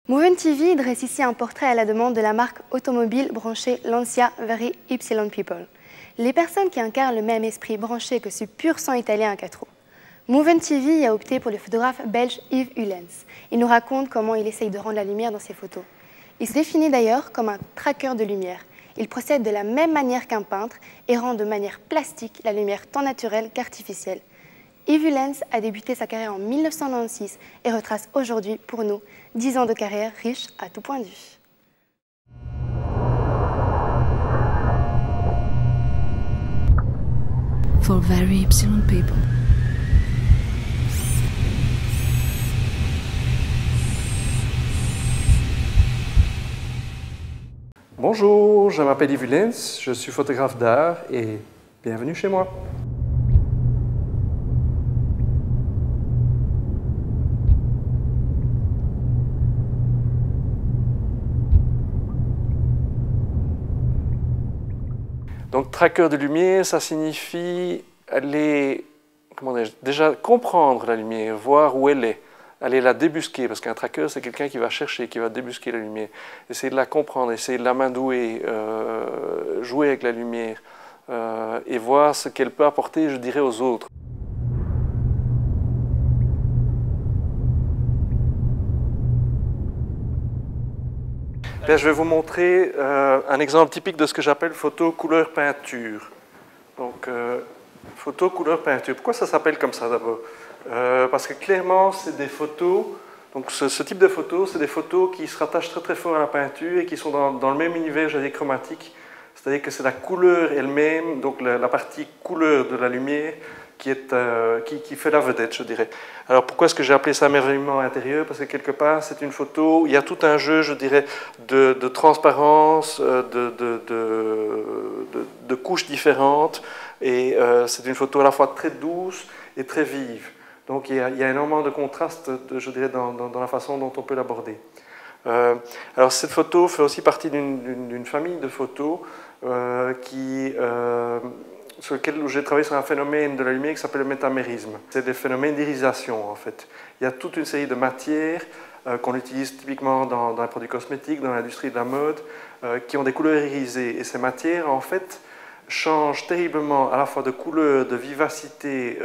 Movement TV dresse ici un portrait à la demande de la marque automobile branchée Lancia Very Ypsilon People. Les personnes qui incarnent le même esprit branché que ce pur sang italien à 4 roues. Movement TV a opté pour le photographe belge Yves Ullens. Il nous raconte comment il essaye de rendre la lumière dans ses photos. Il se définit d'ailleurs comme un traqueur de lumière. Il procède de la même manière qu'un peintre et rend de manière plastique la lumière tant naturelle qu'artificielle. Yves Ullens a débuté sa carrière en 1996 et retrace aujourd'hui pour nous 10 ans de carrière riche à tout point de vue. For Very Ypsilon People. Bonjour, je m'appelle Yves Ullens, je suis photographe d'art et bienvenue chez moi. Donc, traqueur de lumière, ça signifie aller, déjà comprendre la lumière, voir où elle est, aller la débusquer, parce qu'un traqueur, c'est quelqu'un qui va chercher, qui va débusquer la lumière, essayer de la comprendre, essayer de l'amadouer, jouer avec la lumière, et voir ce qu'elle peut apporter, je dirais, aux autres. Bien, je vais vous montrer un exemple typique de ce que j'appelle photo couleur peinture. Donc, photo couleur peinture. Pourquoi ça s'appelle comme ça d'abord? Parce que clairement, c'est des photos. Donc, ce type de photos, c'est des photos qui se rattachent très très fort à la peinture et qui sont dans le même univers, je dirais, chromatique. C'est-à-dire que c'est la couleur elle-même, donc la partie couleur de la lumière, qui fait la vedette, je dirais. Alors pourquoi est-ce que j'ai appelé ça émerveillement intérieur? Parce que quelque part, c'est une photo, il y a tout un jeu, je dirais, de transparence, de couches différentes, et c'est une photo à la fois très douce et très vive. Donc il y a énormément de contraste, je dirais, dans la façon dont on peut l'aborder. Alors cette photo fait aussi partie d'une famille de photos sur lequel j'ai travaillé sur un phénomène de la lumière qui s'appelle le métamérisme. C'est des phénomènes d'irisation en fait. Il y a toute une série de matières qu'on utilise typiquement dans les produits cosmétiques, dans l'industrie de la mode, qui ont des couleurs irisées. Et ces matières en fait changent terriblement à la fois de couleur, de vivacité,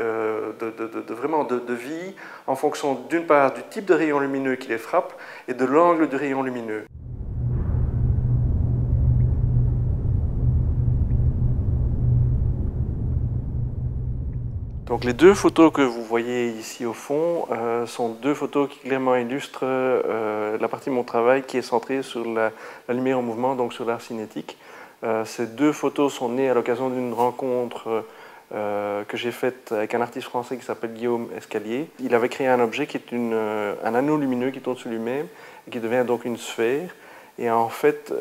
vraiment de vie, en fonction d'une part du type de rayon lumineux qui les frappe et de l'angle du rayon lumineux. Donc les deux photos que vous voyez ici au fond sont deux photos qui clairement illustrent la partie de mon travail qui est centrée sur la lumière en mouvement, donc sur l'art cinétique. Ces deux photos sont nées à l'occasion d'une rencontre que j'ai faite avec un artiste français qui s'appelle Guillaume Escalier. Il avait créé un objet qui est un anneau lumineux qui tourne sur lui-même et qui devient donc une sphère. Et en fait,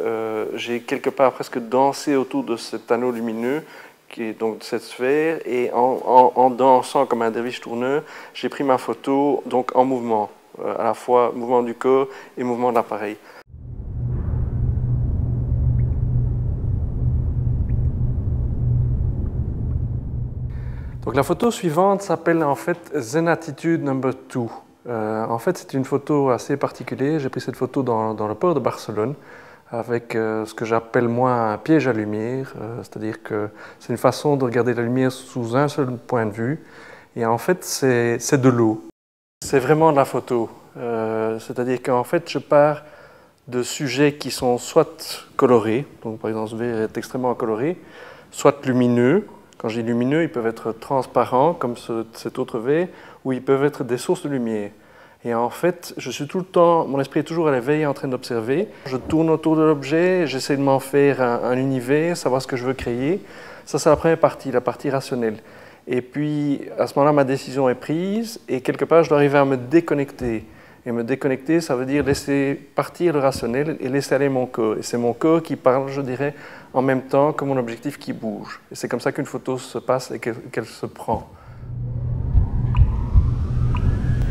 j'ai quelque part presque dansé autour de cet anneau lumineux qui est donc cette sphère, et en dansant comme un derviche tourneur, j'ai pris ma photo donc en mouvement, à la fois mouvement du corps et mouvement de l'appareil. Donc la photo suivante s'appelle en fait Zen Attitude Number 2. En fait, c'est une photo assez particulière. J'ai pris cette photo dans le port de Barcelone, avec ce que j'appelle moi un piège à lumière, c'est-à-dire que c'est une façon de regarder la lumière sous un seul point de vue, et en fait c'est de l'eau. C'est vraiment de la photo, c'est-à-dire qu'en fait je pars de sujets qui sont soit colorés, donc par exemple ce verre est extrêmement coloré, soit lumineux. Quand je dis lumineux, ils peuvent être transparents comme cet autre verre, ou ils peuvent être des sources de lumière. Et en fait, je suis tout le temps, mon esprit est toujours à l'éveil en train d'observer. Je tourne autour de l'objet, j'essaie de m'en faire un univers, savoir ce que je veux créer. Ça, c'est la première partie, la partie rationnelle. Et puis, à ce moment-là, ma décision est prise et quelque part, je dois arriver à me déconnecter. Et me déconnecter, ça veut dire laisser partir le rationnel et laisser aller mon corps. Et c'est mon corps qui parle, je dirais, en même temps que mon objectif qui bouge. Et c'est comme ça qu'une photo se passe et qu'elle se prend.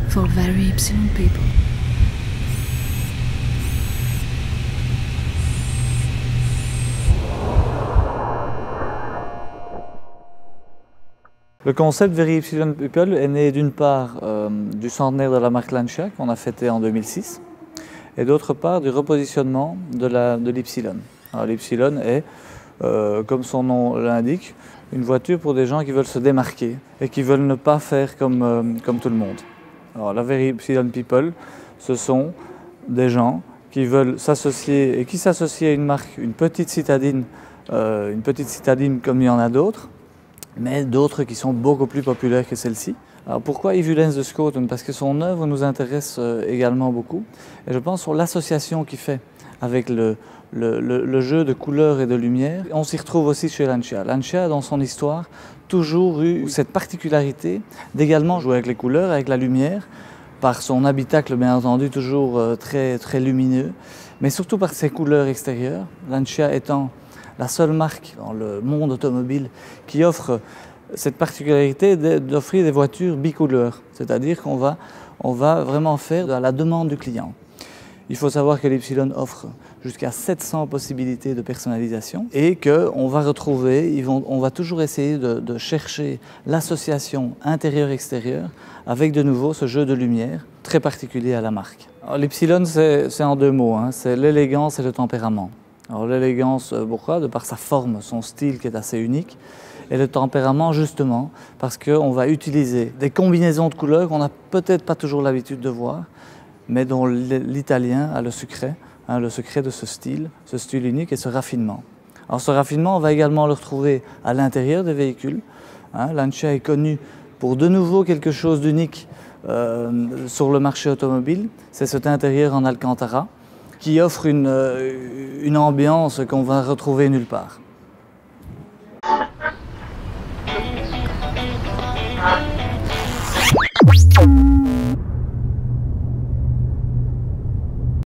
For Very Ypsilon People. Le concept Very Ypsilon People est né d'une part du centenaire de la marque Lancia qu'on a fêté en 2006 et d'autre part du repositionnement de l'Ypsilon. Alors l'Ypsilon est, comme son nom l'indique, une voiture pour des gens qui veulent se démarquer et qui veulent ne pas faire comme tout le monde. Alors la Very Ypsilon People, ce sont des gens qui veulent s'associer et qui s'associent à une marque, une petite citadine comme il y en a d'autres, mais d'autres qui sont beaucoup plus populaires que celle-ci. Alors pourquoi Yvulens de Schoten? Parce que son œuvre nous intéresse également beaucoup. Et je pense sur l'association qu'il fait avec le jeu de couleurs et de lumière. On s'y retrouve aussi chez Lancia. Lancia, dans son histoire, toujours eu cette particularité d'également jouer avec les couleurs, avec la lumière, par son habitacle bien entendu toujours très lumineux, mais surtout par ses couleurs extérieures. Lancia étant la seule marque dans le monde automobile qui offre cette particularité d'offrir des voitures bicouleurs, c'est-à-dire qu'on va vraiment faire à la demande du client. Il faut savoir que l'Ypsilon offre jusqu'à 700 possibilités de personnalisation et qu'on va retrouver, on va toujours essayer de chercher l'association intérieur-extérieur avec de nouveau ce jeu de lumière très particulier à la marque. L'Ypsilon, c'est en deux mots, hein, c'est l'élégance et le tempérament. Alors l'élégance, pourquoi? De par sa forme, son style qui est assez unique. Et le tempérament, justement, parce qu'on va utiliser des combinaisons de couleurs qu'on n'a peut-être pas toujours l'habitude de voir, mais dont l'italien a le secret de ce style unique et ce raffinement. Alors ce raffinement, on va également le retrouver à l'intérieur des véhicules. Lancia est connu pour de nouveau quelque chose d'unique sur le marché automobile, c'est cet intérieur en Alcantara qui offre une ambiance qu'on va retrouver nulle part.